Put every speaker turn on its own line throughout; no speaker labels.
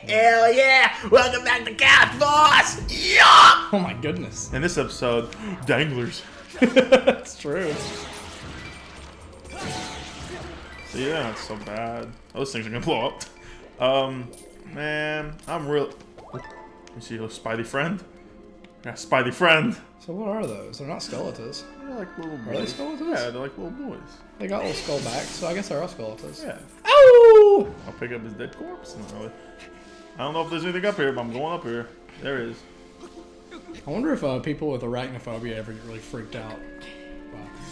Hell yeah! Welcome back to Couch Boss! Yeah!
Oh my goodness.
In this episode, danglers.
That's true.
So yeah, not so bad. Those things are gonna blow up. Man, I'm real. You see a Spidey friend? Yeah, Spidey friend.
So what are those? They're not skeletons.
They're like little boys.
Are they skeletons?
Yeah, they're like little boys.
They got little skull backs, so I guess they're all skeletons.
Yeah.
Ow!
I'll pick up his dead corpse. I don't know if there's anything up here, but I'm going up here. There it is.
I wonder if people with arachnophobia ever get really freaked out.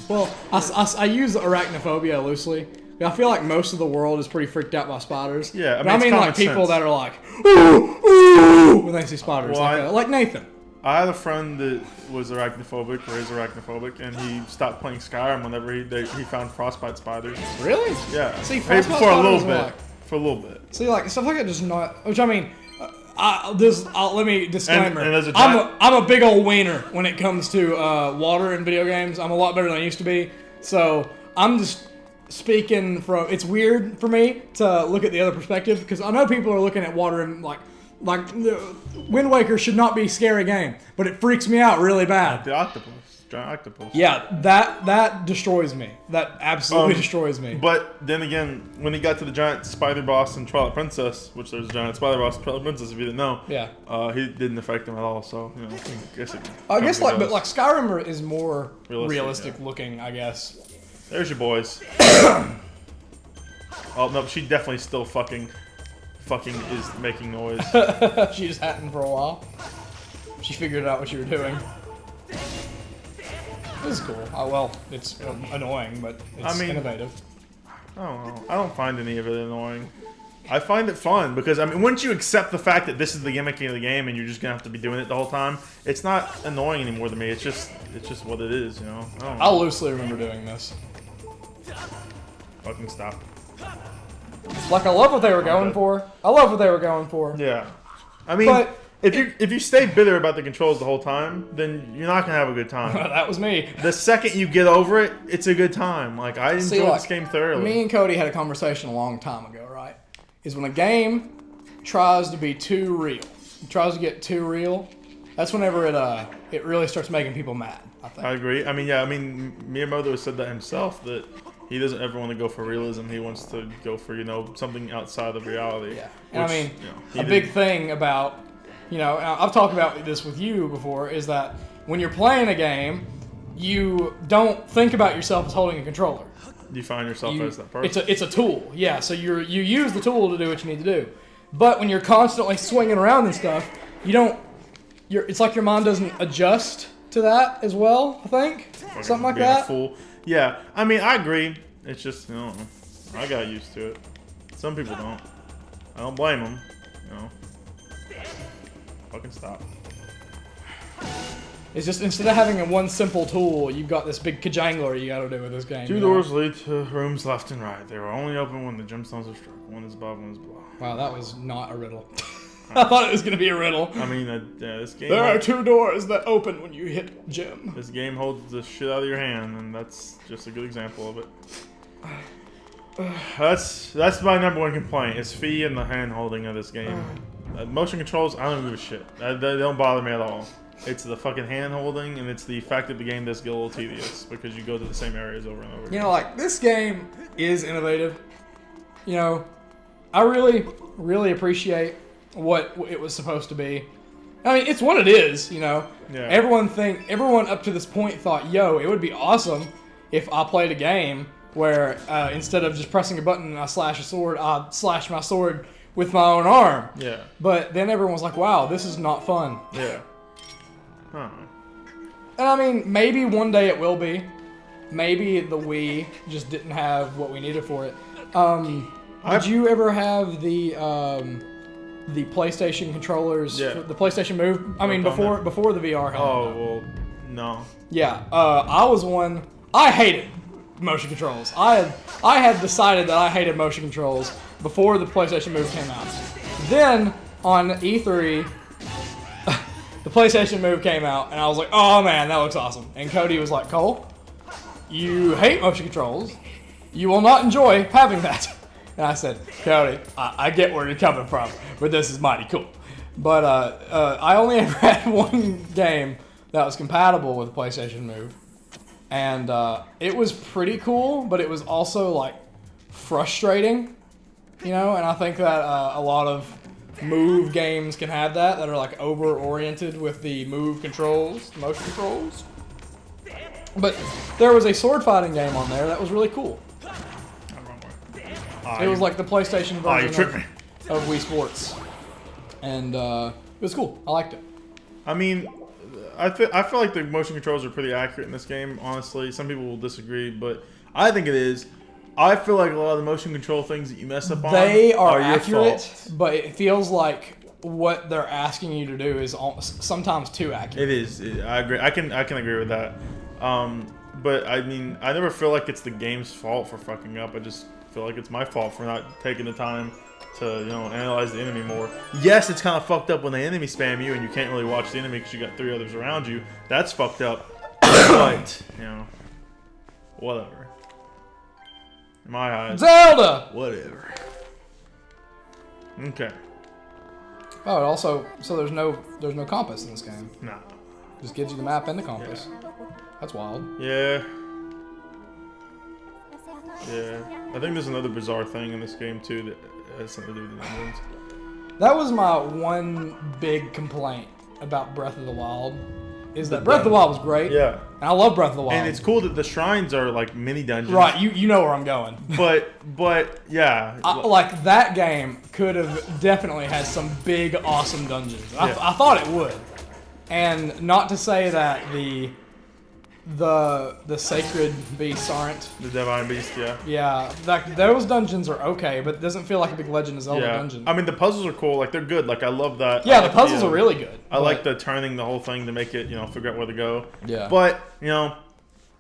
Well, I use arachnophobia loosely. I feel like most of the world is pretty freaked out by spiders.
Yeah,
I mean like people
sense.
that are like, ooh, ooh, when they see spiders.
Well,
like Nathan.
I had a friend that was arachnophobic, or is arachnophobic, and he stopped playing Skyrim whenever he found frostbite spiders.
Really?
Yeah.
See,
for
frostbite
a little
spiders are
bit. For a little bit.
See, like stuff like that, just not. Which I mean, let me disclaimer.
And there's
I'm a big old wiener when it comes to water in video games. I'm a lot better than I used to be. So I'm just speaking from. It's weird for me to look at the other perspective because I know people are looking at water and like Wind Waker should not be a scary game, but it freaks me out really bad.
The octopus. Giant octopus.
Yeah, that destroys me. That absolutely destroys me.
But then again, when he got to the giant spider boss in Twilight Princess, which there's a giant spider boss in Twilight Princess, if you didn't know,
yeah,
he didn't affect him at all. So you know,
I guess but Skyrim is more realistic looking, I guess.
There's your boys. Oh no, she definitely still fucking is making noise.
She just hadn't for a while. She figured out what you were doing. This is cool. Oh, well, it's annoying, but it's innovative.
I don't know. I don't find any of it annoying. I find it fun because, I mean, once you accept the fact that this is the gimmick of the game and you're just gonna have to be doing it the whole time, it's not annoying anymore to me. It's just what it is, you know.
I loosely remember doing this.
Fucking stop.
Like, I love what they were going for.
Yeah. I mean, but if you stay bitter about the controls the whole time, then you're not gonna have a good time.
That was me.
The second you get over it, it's a good time. Like, I enjoyed this game thoroughly.
Me and Cody had a conversation a long time ago, right? Is when a game tries to be too real, tries to get too real, that's whenever it really starts making people mad, I think.
I agree. I mean, yeah, Miyamoto has said that himself, that he doesn't ever want to go for realism. He wants to go for, something outside of reality.
Yeah. And which, a big thing about, I've talked about this with you before, is that when you're playing a game, you don't think about yourself as holding a controller.
You find yourself as that person.
It's a tool, yeah. So you use the tool to do what you need to do. But when you're constantly swinging around and stuff, it's like your mind doesn't adjust to that as well, I think. Something like that.
A fool. Yeah, I mean, I agree. It's just, I got used to it. Some people don't. I don't blame them, Fucking stop.
It's just, instead of having one simple tool, you've got this big kajangler you gotta do with this game.
Two doors lead to rooms left and right. They were only open when the gemstones are struck. One is above, one is below.
Wow, that was not a riddle. I thought it was gonna be a riddle.
I mean, this game...
There are two doors that open when you hit gem.
This game holds the shit out of your hand, and that's just a good example of it. That's my number one complaint, is Fee and the hand holding of this game. Motion controls, I don't give a shit. They don't bother me at all. It's the fucking hand holding, and it's the fact that the game does get a little tedious because you go to the same areas over and over again.
This game is innovative. I really, really appreciate what it was supposed to be. I mean, it's what it is, Yeah. Everyone up to this point thought, yo, it would be awesome if I played a game where instead of just pressing a button and I slash a sword, I slash my sword with my own arm.
Yeah.
But then everyone was like, wow, this is not fun.
Yeah. Huh.
And I mean, maybe one day it will be. Maybe the Wii just didn't have what we needed for it. Did you ever have the PlayStation controllers?
Yeah.
The PlayStation Move? I mean, before the VR helmet.
Oh, well, no.
Yeah. I was one. I hated motion controls. I had decided that I hated motion controls before the PlayStation Move came out. Then, on E3... the PlayStation Move came out, and I was like, oh man, that looks awesome. And Cody was like, Cole, you hate motion controls. You will not enjoy having that. And I said, Cody, I get where you're coming from, but this is mighty cool. But I only ever had one game that was compatible with the PlayStation Move. And it was pretty cool, but it was also, like, frustrating, you know? And I think that a lot of Move games can have that are, like, over-oriented with the Move controls, motion controls. But there was a sword fighting game on there that was really cool. It was like the PlayStation version of Wii Sports. And it was cool. I liked it.
I mean, I feel like the motion controls are pretty accurate in this game, honestly. Some people will disagree, but I think it is. I feel like a lot of the motion control things that you mess up on
they are accurate,
fault.
But it feels like what they're asking you to do is sometimes too accurate.
It is. I agree. I can agree with that. But I mean, I never feel like it's the game's fault for fucking up. I just feel like it's my fault for not taking the time to, you know, analyze the enemy more. Yes, it's kind of fucked up when the enemy spam you and you can't really watch the enemy because you got 3 others around you. That's fucked up. But, you know, whatever. In my eyes,
Zelda!
Whatever. Okay.
Oh, it also, so there's no compass in this game.
Nah.
Just gives you the map and the compass.
Yeah.
That's wild.
Yeah. Yeah. I think there's another bizarre thing in this game too that has something to do with the Indians.
That was my one big complaint about Breath of the Wild. Is that Breath of the Wild was great.
Yeah.
And I love Breath of the Wild.
And it's cool that the shrines are like mini dungeons.
Right, you know where I'm going.
But yeah.
Like that game could have definitely had some big awesome dungeons.
Yeah.
I thought it would. And not to say that the sacred beasts aren't.
The divine beast, yeah.
Yeah, those dungeons are okay, but it doesn't feel like a big Legend of Zelda dungeon.
I mean, the puzzles are cool. Like, they're good. Like, I love that.
Yeah, the puzzles are really good.
I like the turning the whole thing to make it, you know, figure out where to go.
Yeah.
But, you know,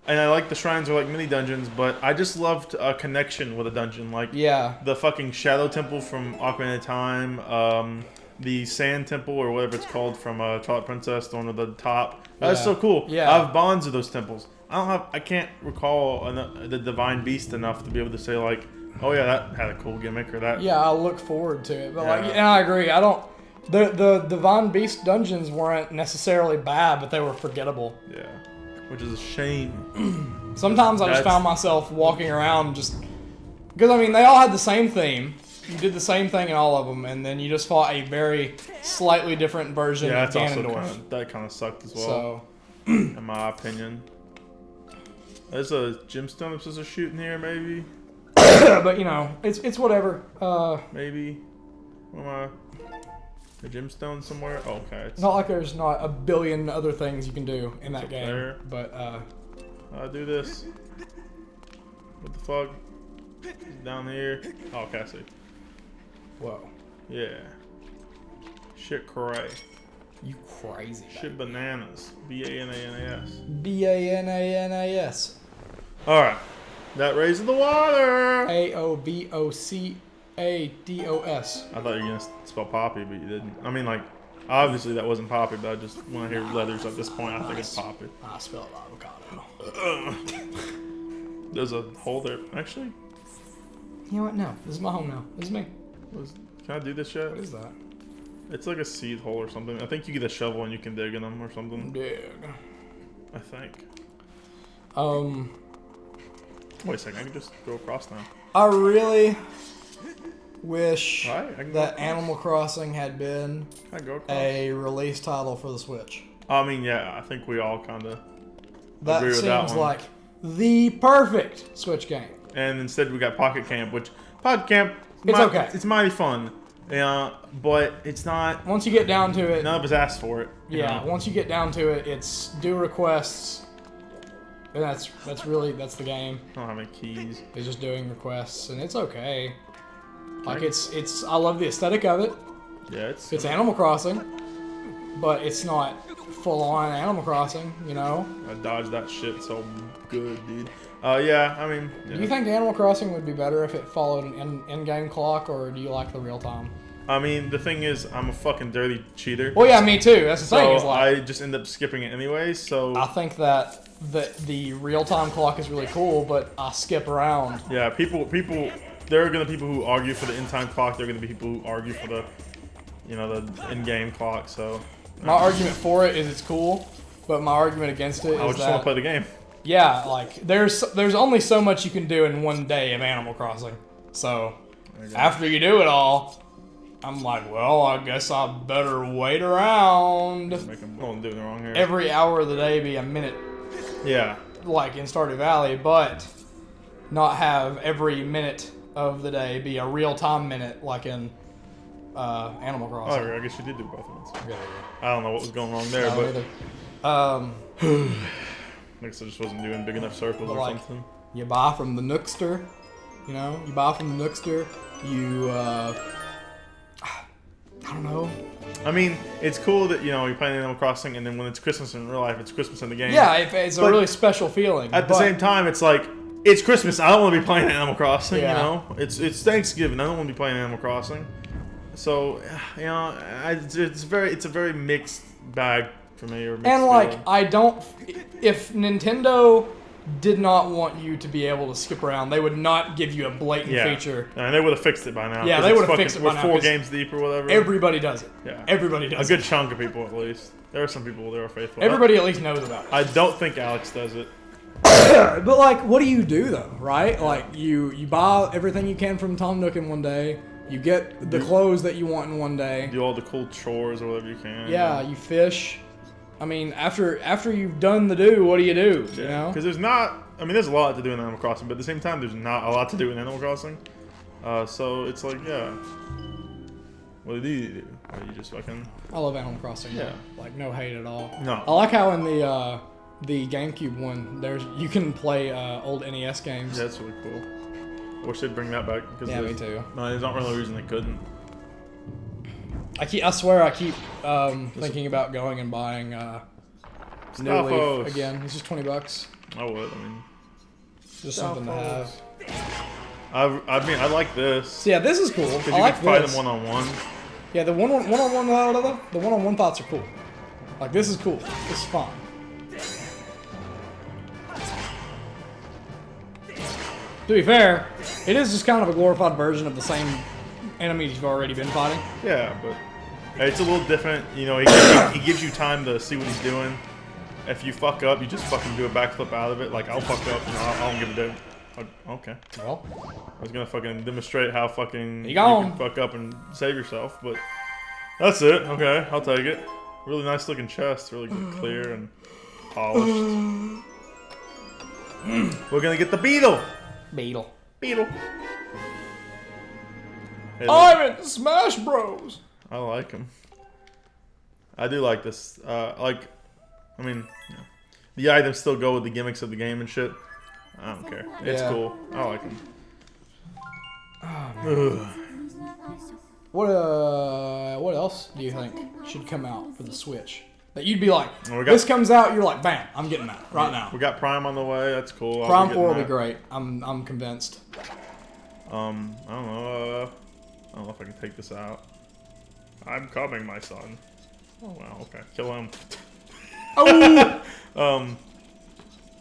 and I like the shrines are like mini dungeons, but I just loved a connection with a dungeon. Like, the fucking Shadow Temple from Ocarina of Time, the Sand Temple, or whatever it's called, from Twilight Princess, the one with the top. That's so cool.
Yeah.
I have bonds of those temples. I can't recall the Divine Beast enough to be able to say, like, oh yeah, that had a cool gimmick, or that.
Yeah, I look forward to it. But like, and I agree. I don't. The Divine Beast dungeons weren't necessarily bad, but they were forgettable.
Yeah, which is a shame.
Sometimes I just found myself walking around just because, I mean, they all had the same theme. You did the same thing in all of them, and then you just fought a very slightly different version of Ganondorf.
That kind of sucked as well,
so,
in my opinion. There's a gemstone that's supposed to shoot in here, maybe.
But you know, it's whatever.
Maybe. What am I? A gemstone somewhere? Oh, okay.
It's not like there's not a billion other things you can do in that game.
There.
But
I do this. What the fuck? Down here. Oh, okay, I see.
Whoa.
Yeah. Shit cray.
You crazy.
Shit bananas. B-A-N-A-N-A-S.
B-A-N-A-N-A-S.
Alright. That raises the water.
A-O-B-O-C-A-D-O-S.
I thought you were going to spell Poppy, but you didn't. I mean, like, obviously that wasn't Poppy, but I just want to hear letters at this point. I think it's Poppy.
I spelled avocado.
There's a hole there. Actually.
You know what? No. This is my home now. This is me.
Can I do this yet?
What is that?
It's like a seed hole or something. I think you get a shovel and you can dig in them or something.
Dig.
I think. Wait a second. I can just go across now.
I really wish that Animal Crossing had been a release title for the Switch.
I mean, yeah. I think we all kind of
that
agree with that one.
seems like the perfect Switch game.
And instead we got Pocket Camp, which Pocket Camp,
okay.
It's mighty fun. Yeah, but it's not.
Once you get down to it,
none of us asked for it.
Yeah, once you get down to it, it's do requests, and that's the game.
I don't have any keys.
It's just doing requests, and it's okay. Like it's I love the aesthetic of it.
Yeah,
it's Animal Crossing, but it's not full on Animal Crossing, you know.
I dodged that shit so good, dude. Yeah, I mean... Yeah.
Do you think Animal Crossing would be better if it followed an in-game clock, or do you like the real time?
I mean, the thing is, I'm a fucking dirty cheater.
Well, yeah, me too. That's the thing.
So I just end up skipping it anyway, so...
I think that the real-time clock is really cool, but I skip around.
Yeah, people there are gonna be people who argue for the in-time clock. There are gonna be people who argue for the, the in-game clock. So
my argument for it is it's cool, but my argument against it is
I just want to play the game.
Yeah, like there's only so much you can do in one day of Animal Crossing. So after you do it all, I'm like, well, I guess I better wait around.
I'm doing it wrong here.
Every hour of the day be a minute.
Yeah.
Like in Stardew Valley, but not have every minute of the day be a real-time minute like in Animal Crossing.
Oh, I guess you did do both of them.
Yeah.
I don't know what was going wrong there, but I guess I just wasn't doing big enough circles or something.
You buy from the Nookster, you buy from the Nookster, you, I don't know.
I mean, it's cool that, you're playing Animal Crossing, and then when it's Christmas in real life, it's Christmas in the game.
Yeah, it's a really special feeling.
At the same time, it's like, it's Christmas, I don't want to be playing Animal Crossing, It's Thanksgiving, I don't want to be playing Animal Crossing. So, it's a very mixed bag for me. Or mixed feeling.
If Nintendo did not want you to be able to skip around, they would not give you a blatant feature.
And they would have fixed it by now.
Yeah, they would have fixed it by now.
We're 4 games deep or whatever.
Everybody does it.
Yeah.
Everybody does
it.
it.
A good chunk of people, at least. There are some people that are faithful.
Everybody at least knows about it.
I don't think Alex does it.
But, what do you do, though, right? You buy everything you can from Tom Nook in one day. You get the clothes that you want in one day.
Do all the cool chores or whatever you can.
Yeah, you fish. I mean, after you've done the do, what do you do?
Yeah. Because there's a lot to do in Animal Crossing, but at the same time, there's not a lot to do in Animal Crossing. So it's like, what do you do? You just fucking...
I love Animal Crossing. Yeah. No hate at all.
No.
I like how in the GameCube one, you can play old NES games.
Yeah, that's really cool. I wish they'd bring that back.
Yeah, me too.
No, there's not really a reason they couldn't.
I swear I keep thinking about going and buying New Leaf again. It's just $20.
I would. I mean,
just something to have.
I like this.
So yeah, this is cool.
Because
I
you
like
can fight
this.
them one-on-one.
Yeah, the one-on-one fights are cool. This is cool. This is fun. To be fair, it is just kind of a glorified version of the same enemies you've already been fighting.
Yeah, but it's a little different. He gives you time to see what he's doing. If you fuck up, you just fucking do a backflip out of it. I'll fuck up, I don't give a damn. Okay.
Well,
I was gonna fucking demonstrate how fucking you
can
fuck up and save yourself, but that's it. Okay, I'll take it. Really nice looking chest, really clear and polished. We're gonna get the beetle.
Beetle.
Hey,
I'm in Smash Bros.
I like him. I do like this. The items still go with the gimmicks of the game and shit. I don't care. It's cool. I like him.
What else do you think should come out for the Switch? That you'd be like, this comes out, you're like, bam, I'm getting that right now.
We got Prime on the way. That's cool.
Prime 4 will be great. I'm convinced.
I don't know. I don't know if I can take this out. I'm coming, my son. Oh wow. Okay. Kill him.
Oh.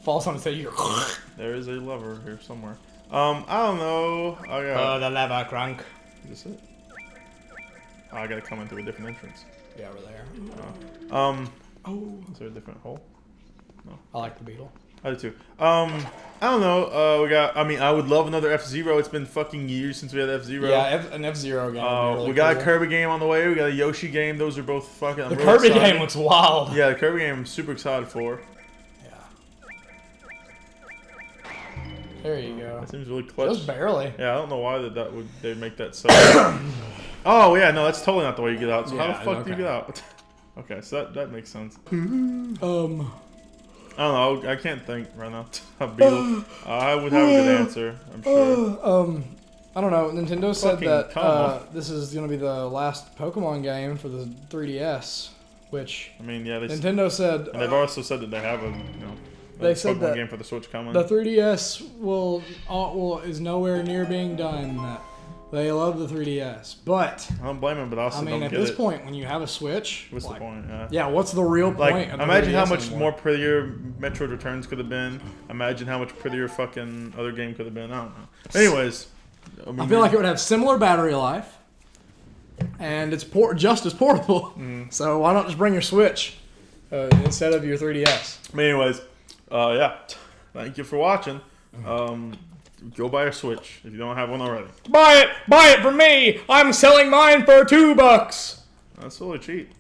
Falls on his head.
There is a lever here somewhere. I don't know.
The lever crank.
Is this it? Oh, I gotta come in through a different entrance.
Yeah, over there.
Is there a different hole? No.
I like the beetle.
I do too. I don't know. I would love another F-Zero. It's been fucking years since we had F-Zero.
Yeah, an F-Zero game. Really
we got a Kirby game on the way. We got a Yoshi game. Those are both fucking.
The Kirby game looks wild.
Yeah, the Kirby game I'm super excited for.
Yeah. There you go.
That seems really clutch.
Just barely.
Yeah, I don't know why they'd make that so. Oh yeah, no, that's totally not the way you get out. So how the fuck do you get out? Okay, so that makes sense. I don't know. I can't think right now. Beetle. I would have a good answer. I'm sure.
I don't know. Nintendo said that this is going to be the last Pokemon game for the 3DS, which Nintendo said.
And they've also said that they have a
they said
Pokemon
that
game for the Switch coming.
The 3DS is nowhere near being done. They love the 3DS, but
I don't blame them. But also,
at this point, when you have a Switch,
what's the point?
Yeah, what's the real point?
Imagine how much more prettier Metroid Returns could have been. Imagine how much prettier fucking other game could have been. I don't know. Anyways,
I feel like it would have similar battery life, and it's just as portable. So why not just bring your Switch instead of your 3DS?
But anyways, yeah. Thank you for watching. Go buy a Switch if you don't have one already.
Buy it for me. I'm selling mine for $2.
That's really cheap.